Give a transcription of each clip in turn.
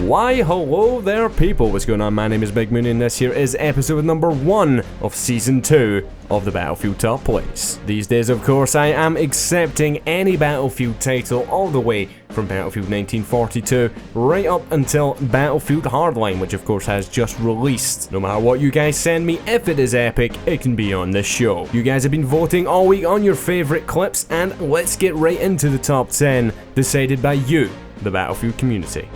Why, hello there people, what's going on? My name is Big Moon and this here is episode number 1 of Season 2 of the Battlefield Top Plays. These days, of course, I am accepting any Battlefield title all the way from Battlefield 1942 right up until Battlefield Hardline, which of course has just released. No matter what you guys send me, if it is epic, it can be on this show. You guys have been voting all week on your favourite clips, and let's get right into the top 10 decided by you, the Battlefield community.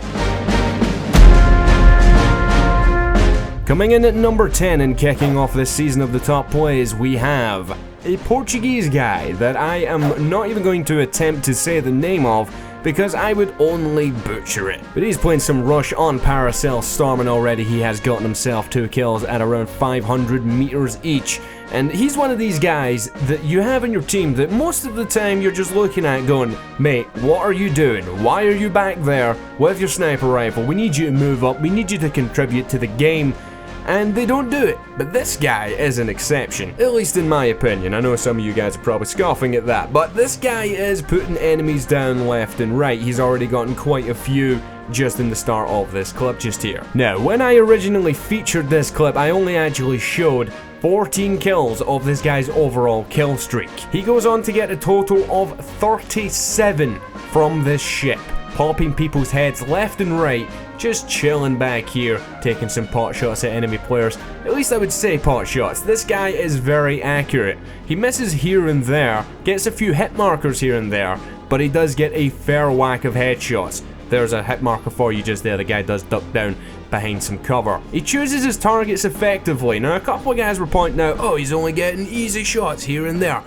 Coming in at number 10 and kicking off this season of the top plays, we have a Portuguese guy that I am not even going to attempt to say the name of because I would only butcher it. But he's playing some Rush on Paracel Storm, and already he has gotten himself 2 kills at around 500 meters each. And he's one of these guys that you have in your team that most of the time you're just looking at going, mate, what are you doing? Why are you back there with your sniper rifle? We need you to move up, we need you to contribute to the game. And they don't do it. But this guy is an exception, at least in my opinion. I know some of you guys are probably scoffing at that, but this guy is putting enemies down left and right. He's already gotten quite a few just in the start of this clip just here. Now, when I originally featured this clip, I only actually showed 14 kills of this guy's overall kill streak. He goes on to get a total of 37 from this ship, popping people's heads left and right, just chilling back here, taking some pot shots at enemy players. At least I would say pot shots. This guy is very accurate. He misses here and there, gets a few hit markers here and there, but he does get a fair whack of headshots. There's a hit marker for you just there. The guy does duck down behind some cover. He chooses his targets effectively. Now, a couple of guys were pointing out, oh, he's only getting easy shots here and there.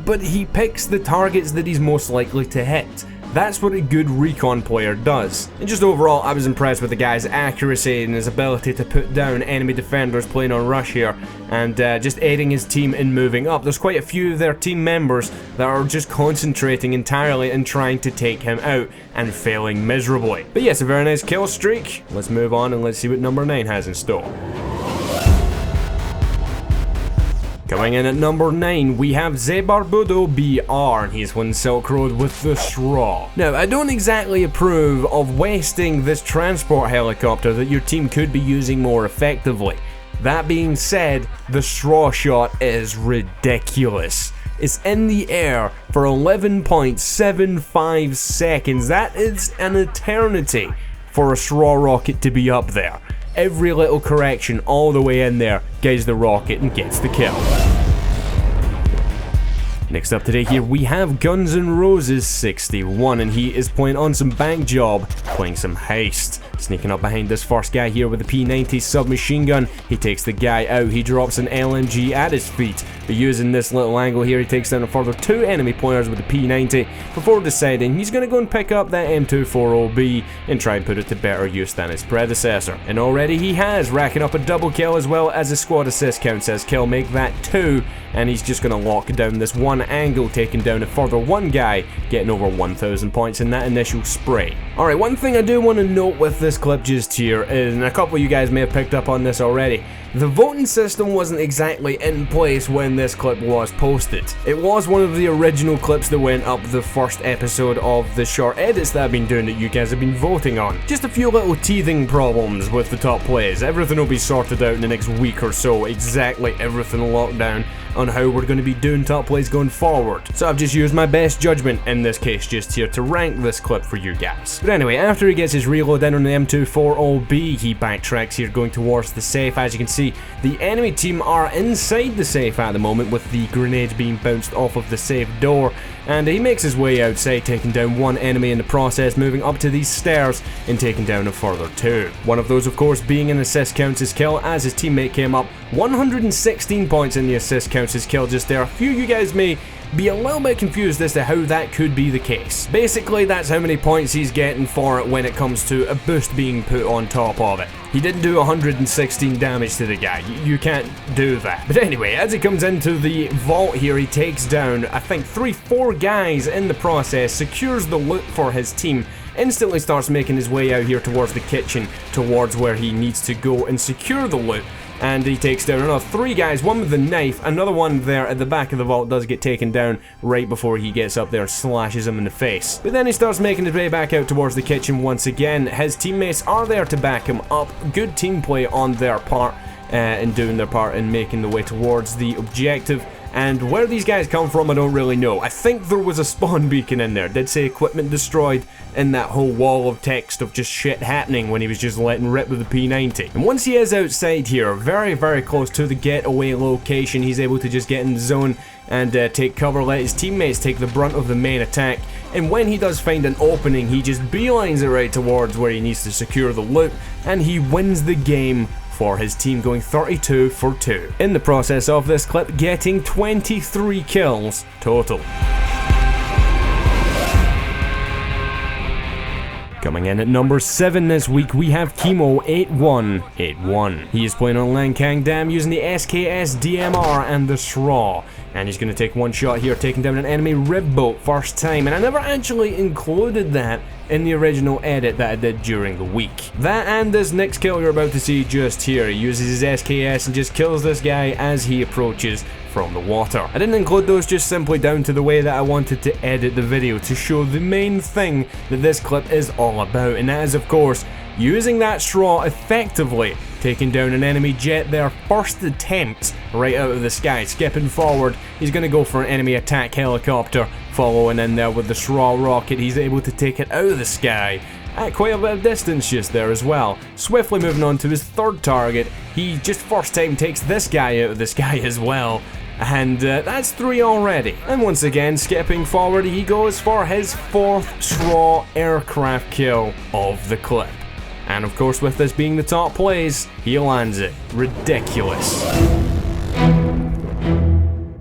But he picks the targets that he's most likely to hit. That's what a good recon player does. And just overall, I was impressed with the guy's accuracy and his ability to put down enemy defenders playing on Rush here, and just aiding his team in moving up. There's quite a few of their team members that are just concentrating entirely and trying to take him out and failing miserably. But yes, a very nice kill streak. Let's move on and let's see what number 9 has in store. Coming in at number 9, we have Zebarbudo BR, and he's won Silk Road with the Straw. Now, I don't exactly approve of wasting this transport helicopter that your team could be using more effectively. That being said, the Straw shot is ridiculous. It's in the air for 11.75 seconds. That is an eternity for a Straw rocket to be up there. Every little correction all the way in there gets the rocket and gets the kill. Next up today here we have Guns N' Roses 61, and he is playing on some bank job, playing some heist. Sneaking up behind this first guy here with a P90 submachine gun, he takes the guy out, he drops an LMG at his feet, but using this little angle here he takes down a further 2 enemy players with the P90 before deciding he's going to go and pick up that M240B and try and put it to better use than its predecessor. And already he has, racking up a double kill as well as a squad assist count says kill, make that 2, and he's just going to lock down this one angle, taking down a further 1 guy, getting over 1,000 points in that initial spray. Alright, one thing I do want to note with this clip just here, and a couple of you guys may have picked up on this already, the voting system wasn't exactly in place when this clip was posted. It was one of the original clips that went up the first episode of the short edits that I've been doing that you guys have been voting on. Just a few little teething problems with the top plays. Everything will be sorted out in the next week or so, exactly everything locked down on how we're going to be doing top plays going forward. So I've just used my best judgment in this case just here to rank this clip for you guys. But anyway, after he gets his reload in on the M240B, he backtracks here going towards the safe. As you can see, the enemy team are inside the safe at the moment with the grenades being bounced off of the safe door, and he makes his way outside, taking down 1 enemy in the process, moving up to these stairs and taking down a further 2. One of those of course being an assist counts as kill, as his teammate came up 116 points in the assist counts as kill just there. A few of you guys may be a little bit confused as to how that could be the case. Basically, that's how many points he's getting for it when it comes to a boost being put on top of it. He didn't do 116 damage to the guy. You can't do that. But anyway, as he comes into the vault here, he takes down, I think, 3-4 guys in the process, secures the loot for his team, instantly starts making his way out here towards the kitchen, towards where he needs to go and secure the loot. and he takes down another 3 guys, one with the knife, another one there at the back of the vault does get taken down right before he gets up there and slashes him in the face. But then he starts making his way back out towards the kitchen once again. His teammates are there to back him up. Good team play on their part in doing their part in making the way towards the objective. And where these guys come from, I don't really know. I think there was a spawn beacon in there. Did say equipment destroyed in that whole wall of text of just shit happening when he was just letting rip with the P90. And once he is outside here, very, very close to the getaway location, he's able to just get in the zone and take cover, let his teammates take the brunt of the main attack. And when he does find an opening, he just beelines it right towards where he needs to secure the loot, and he wins the game for his team, going 32 for 2. In the process of this clip, getting 23 kills total. Coming in at number 7 this week, we have Chemo8181. He is playing on Lankang Dam using the SKS DMR and the SRAW. And he's going to take one shot here, taking down an enemy rib boat first time. And I never actually included that in the original edit that I did during the week. That and this next kill you're about to see just here. He uses his SKS and just kills this guy as he approaches from the water. I didn't include those just simply down to the way that I wanted to edit the video to show the main thing that this clip is all about. And that is, of course, using that straw effectively, taking down an enemy jet their first attempt right out of the sky. Skipping forward, he's going to go for an enemy attack helicopter, following in there with the straw rocket. He's able to take it out of the sky at quite a bit of distance just there as well. Swiftly moving on to his third target, he just first time takes this guy out of the sky as well. And that's 3 already. And once again, skipping forward, he goes for his 4th straw aircraft kill of the clip. And of course, with this being the top plays, he lands it. Ridiculous.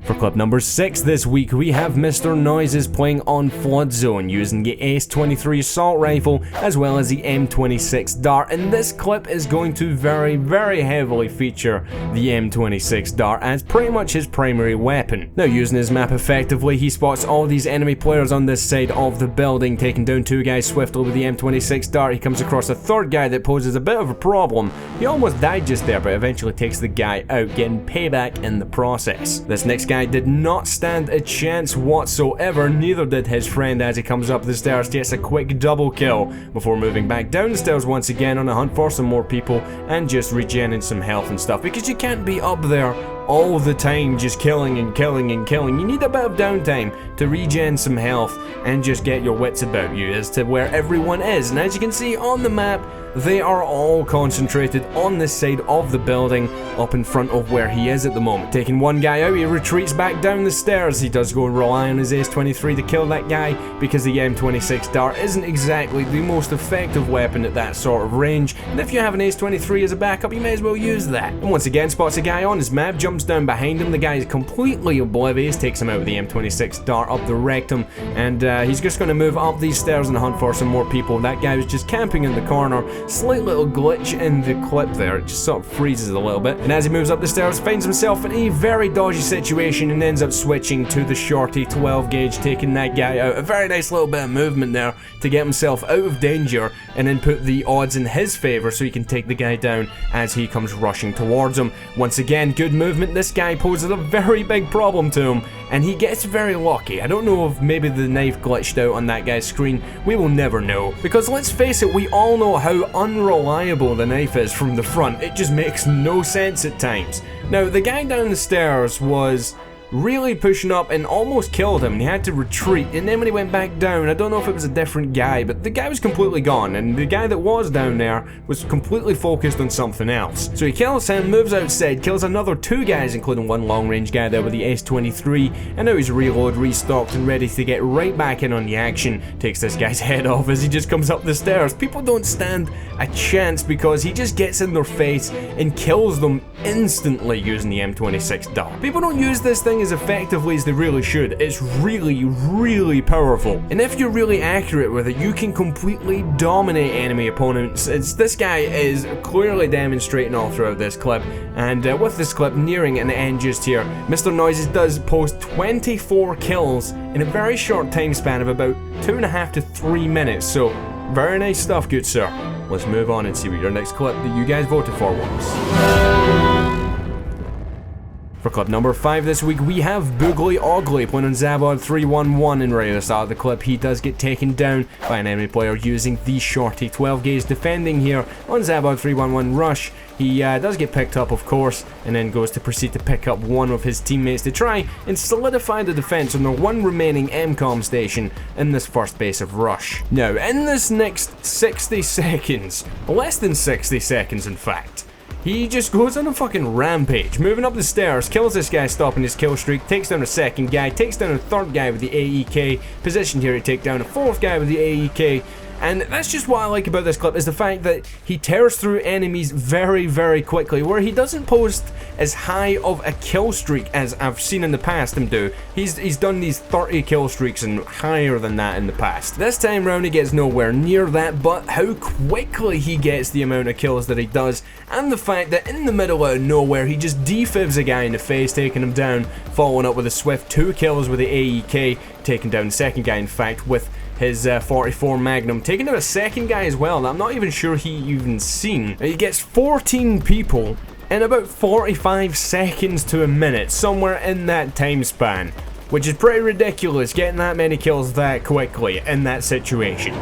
For clip number 6 this week, we have Mr. Noises playing on Flood Zone using the Ace-23 assault rifle as well as the M26 dart, and this clip is going to very, very heavily feature the M26 dart as pretty much his primary weapon. Now, using his map effectively, he spots all these enemy players on this side of the building, taking down 2 guys swiftly with the M26 dart. He comes across a 3rd guy that poses a bit of a problem. He almost died just there, but eventually takes the guy out, getting payback in the process. This next guy did not stand a chance whatsoever, neither did his friend as he comes up the stairs, gets a quick double kill before moving back down the stairs once again on a hunt for some more people and just regenerating some health and stuff, because you can't be up there all the time just killing and killing and killing. You need a bit of downtime to regen some health and just get your wits about you as to where everyone is. And as you can see on the map, they are all concentrated on this side of the building up in front of where he is at the moment. Taking one guy out, he retreats back down the stairs. He does go and rely on his Ace-23 to kill that guy because the M26 dart isn't exactly the most effective weapon at that sort of range, and if you have an Ace-23 as a backup, you may as well use that. And once again, spots a guy on his map, jumps down behind him. The guy is completely oblivious, takes him out with the M26 dart up the rectum, and he's just going to move up these stairs and hunt for some more people. That guy was just camping in the corner. Slight little glitch in the clip there, it just sort of freezes a little bit, and as he moves up the stairs, finds himself in a very dodgy situation and ends up switching to the shorty 12 gauge, taking that guy out. A very nice little bit of movement there to get himself out of danger and then put the odds in his favor so he can take the guy down as he comes rushing towards him. Once again, good movement. This guy poses a very big problem to him and he gets very lucky. I don't know if maybe the knife glitched out on that guy's screen. We will never know, because let's face it, we all know how unreliable the knife is from the front. It just makes no sense at times. Now, the guy down the stairs was really pushing up and almost killed him, and he had to retreat, and then when he went back down, I don't know if it was a different guy, but the guy was completely gone, and the guy that was down there was completely focused on something else. So he kills him, moves outside, kills another 2 guys, including one long range guy there with the S23, and now he's reload, restocked, and ready to get right back in on the action. Takes this guy's head off as he just comes up the stairs. People don't stand a chance because he just gets in their face and kills them instantly using the M26 dart. People don't use this thing as effectively as they really should. It's really, really powerful. And if you're really accurate with it, you can completely dominate enemy opponents. This guy is clearly demonstrating all throughout this clip. And with this clip nearing an end just here, Mr. Noises does post 24 kills in a very short time span of about 2.5 to 3 minutes. So, very nice stuff, good sir. Let's move on and see what your next clip that you guys voted for was. For clip number 5 this week, we have Boogly Oogly playing on Zabod 311, and right at the start of the clip, he does get taken down by an enemy player using the Shorty 12 gauge defending here on Zabod 311 Rush. He does get picked up, of course, and then goes to proceed to pick up one of his teammates to try and solidify the defense on their one remaining MCOM station in this first base of Rush. Now, in this next 60 seconds, less than 60 seconds in fact, he just goes on a fucking rampage, moving up the stairs, kills this guy stopping his kill streak, takes down a second guy, takes down a third guy with the AEK, positioned here to take down a fourth guy with the AEK. And that's just what I like about this clip, is the fact that he tears through enemies very, very quickly, where he doesn't post as high of a kill streak as I've seen in the past him do. He's done these 30 kill streaks and higher than that in the past. This time round he gets nowhere near that, but how quickly he gets the amount of kills that he does, and the fact that in the middle out of nowhere he just defibs a guy in the face, taking him down, following up with a swift 2 kills with the AEK, taking down the second guy in fact with his 44 Magnum, taking out a second guy as well that I'm not even sure he even seen. He gets 14 people in about 45 seconds to a minute, somewhere in that time span, which is pretty ridiculous, getting that many kills that quickly in that situation.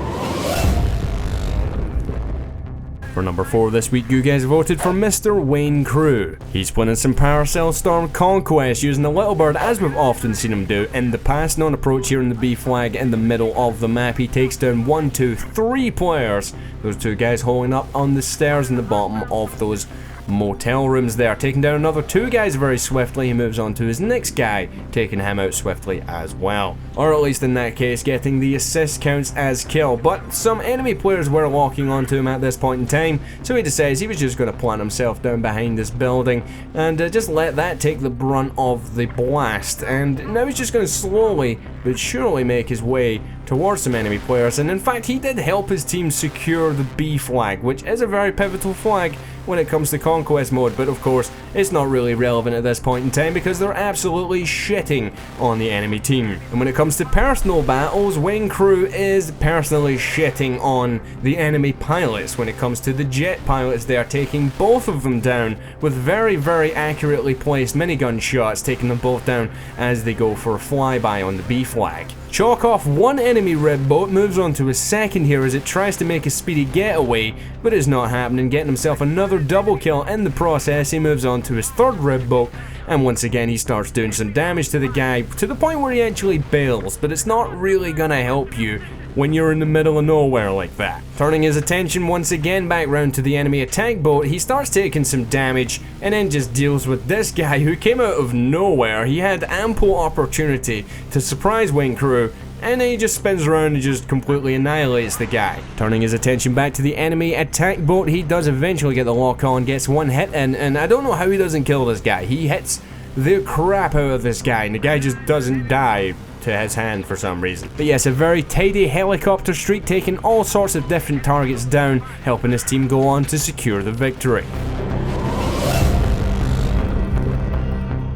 For number 4 this week, you guys voted for Mr. Wayne Crew. He's winning some Paracel Storm Conquest using the Little Bird, as we've often seen him do in the past. Non approach here in the B flag in the middle of the map. He takes down 1, 2, 3 players. Those 2 guys holding up on the stairs in the bottom of those motel rooms there, taking down another 2 guys very swiftly. He moves on to his next guy, taking him out swiftly as well, or at least in that case getting the assist counts as kill. But some enemy players were locking onto him at this point in time, so he decides he was just going to plant himself down behind this building and just let that take the brunt of the blast, and now he's just going to slowly but surely make his way towards some enemy players. And in fact, he did help his team secure the B flag, which is a very pivotal flag when it comes to conquest mode, but of course it's not really relevant at this point in time because they're absolutely shitting on the enemy team. And when it comes to personal battles, Wayne Crew is personally shitting on the enemy pilots. When it comes to the jet pilots, they are taking both of them down with very, very accurately placed minigun shots, taking them both down as they go for a flyby on the B flag. Chalk off one enemy red boat, moves on to a second here as it tries to make a speedy getaway, but it's not happening, getting himself another double kill in the process. He moves on to his third red boat, and once again he starts doing some damage to the guy, to the point where he actually bails, but it's not really gonna help you when you're in the middle of nowhere like that. Turning his attention once again back round to the enemy attack boat, he starts taking some damage and then just deals with this guy who came out of nowhere. He had ample opportunity to surprise Wayne Crew, and then he just spins around and just completely annihilates the guy. Turning his attention back to the enemy attack boat, he does eventually get the lock on, gets one hit in, and I don't know how he doesn't kill this guy. He hits the crap out of this guy and the guy just doesn't die to his hand for some reason. But yes, a very tidy helicopter streak, taking all sorts of different targets down, helping his team go on to secure the victory.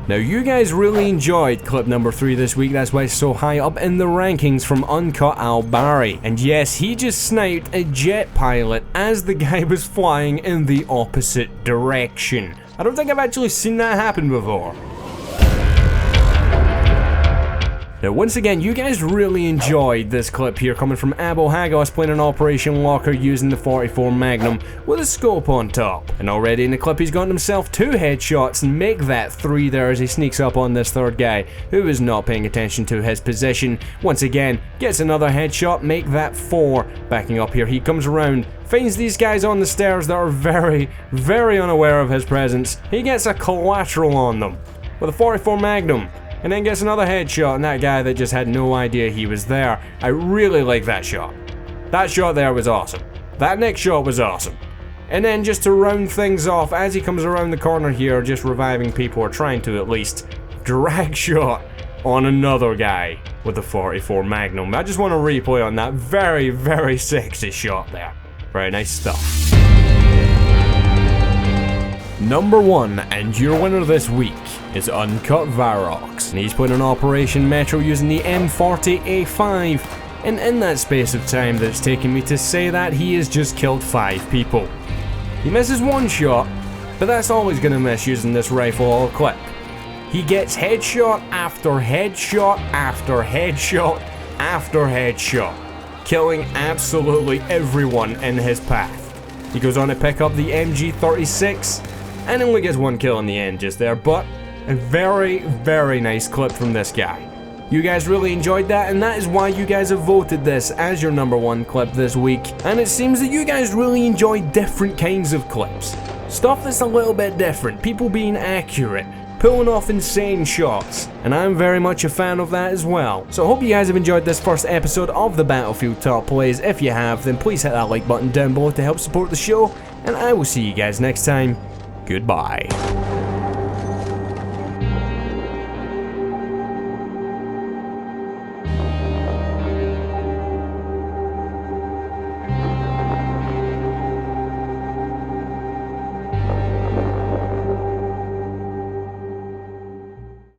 Now, you guys really enjoyed clip number 3 this week, that's why it's so high up in the rankings from Uncut Al Barry. And yes, he just sniped a jet pilot as the guy was flying in the opposite direction. I don't think I've actually seen that happen before. Now, once again, you guys really enjoyed this clip here coming from Abo Hagos playing an Operation Locker using the 44 Magnum with a scope on top. And already in the clip he's gotten himself 2 headshots and make that 3 there as he sneaks up on this third guy who is not paying attention to his position. Once again, gets another headshot, make that 4. Backing up here, he comes around, finds these guys on the stairs that are very, very unaware of his presence. He gets a collateral on them with a 44 Magnum, and then gets another headshot on that guy that just had no idea he was there. I really like that shot. That shot there was awesome. That next shot was awesome. And then just to round things off, as he comes around the corner here, just reviving people, or trying to at least, drag shot on another guy with the 44 Magnum. I just want to replay on that very, very sexy shot there. Very nice stuff. Number 1, and your winner this week, is Uncut Varrox, and he's put in Operation Metro using the M40A5, and in that space of time that it's taken me to say that, he has just killed 5 people. He misses 1 shot, but that's all he's gonna miss using this rifle all clip. He gets headshot after headshot after headshot after headshot, killing absolutely everyone in his path. He goes on to pick up the MG36 and only gets one kill in the end just there, but a very, very nice clip from this guy. You guys really enjoyed that, and that is why you guys have voted this as your #1 clip this week. And it seems that you guys really enjoy different kinds of clips. Stuff that's a little bit different, people being accurate, pulling off insane shots, and I'm very much a fan of that as well. So I hope you guys have enjoyed this first episode of the Battlefield Top Plays. If you have, then please hit that like button down below to help support the show, and I will see you guys next time. Goodbye.